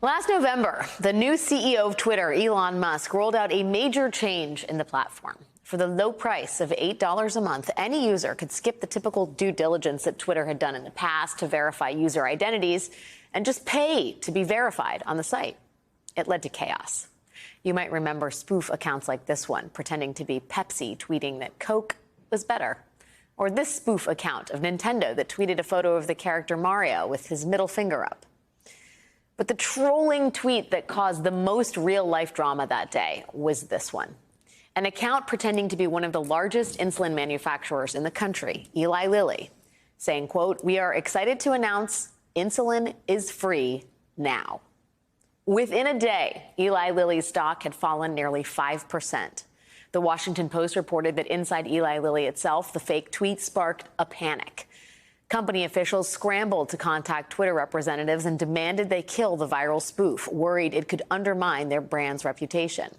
Last November, the new CEO of Twitter, Elon Musk, rolled out a major change in the platform. For the low price of $8 a month, any user could skip the typical due diligence that Twitter had done in the past to verify user identities and just pay to be verified on the site. It led to chaos. You might remember spoof accounts like this one, pretending to be Pepsi, tweeting that Coke was better. Or this spoof account of Nintendo that tweeted a photo of the character Mario with his middle finger up. But the trolling tweet that caused the most real-life drama that day was this one. An account pretending to be one of the largest insulin manufacturers in the country, Eli Lilly, saying, quote, "We are excited to announce insulin is free now." Within a day, Eli Lilly's stock had fallen nearly 5%. The Washington Post reported that inside Eli Lilly itself, the fake tweet sparked a panic. Company officials scrambled to contact Twitter representatives and demanded they kill the viral spoof, worried it could undermine their brand's reputation.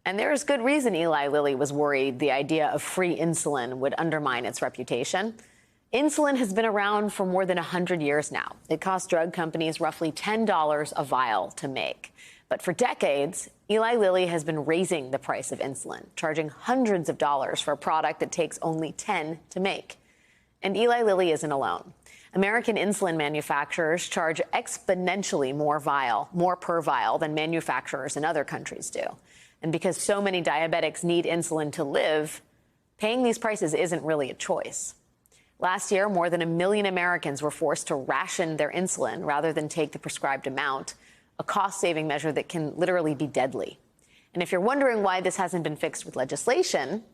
And there is good reason Eli Lilly was worried the idea of free insulin would undermine its reputation. Insulin has been around for more than 100 years now. It costs drug companies roughly $10 a vial to make. But for decades, Eli Lilly has been raising the price of insulin, charging hundreds of dollars for a product that takes only 10 to make. And Eli Lilly isn't alone. American insulin manufacturers charge exponentially more per vial than manufacturers in other countries do. And because so many diabetics need insulin to live, paying these prices isn't really a choice. Last year, more than 1 million Americans were forced to ration their insulin rather than take the prescribed amount, a cost-saving measure that can literally be deadly. And if you're wondering why this hasn't been fixed with legislation,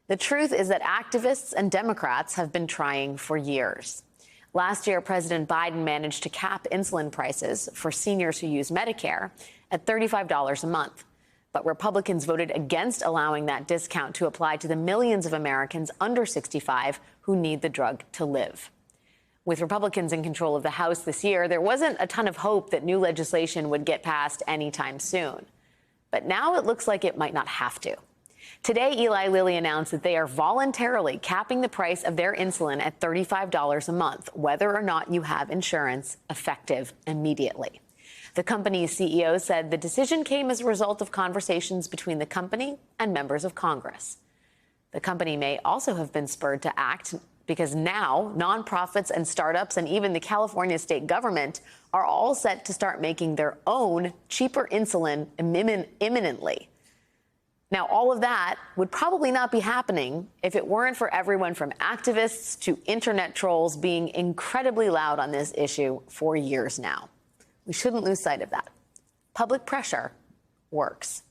the truth is that activists and Democrats have been trying for years. Last year, President Biden managed to cap insulin prices for seniors who use Medicare at $35 a month. But Republicans voted against allowing that discount to apply to the millions of Americans under 65 who need the drug to live. With Republicans in control of the House this year, there wasn't a ton of hope that new legislation would get passed anytime soon. But now it looks like it might not have to. Today, Eli Lilly announced that they are voluntarily capping the price of their insulin at $35 a month, whether or not you have insurance, effective immediately. The company's CEO said the decision came as a result of conversations between the company and members of Congress. The company may also have been spurred to act because now nonprofits and startups and even the California state government are all set to start making their own cheaper insulin imminently. Now, all of that would probably not be happening if it weren't for everyone from activists to internet trolls being incredibly loud on this issue for years now. We shouldn't lose sight of that. Public pressure works.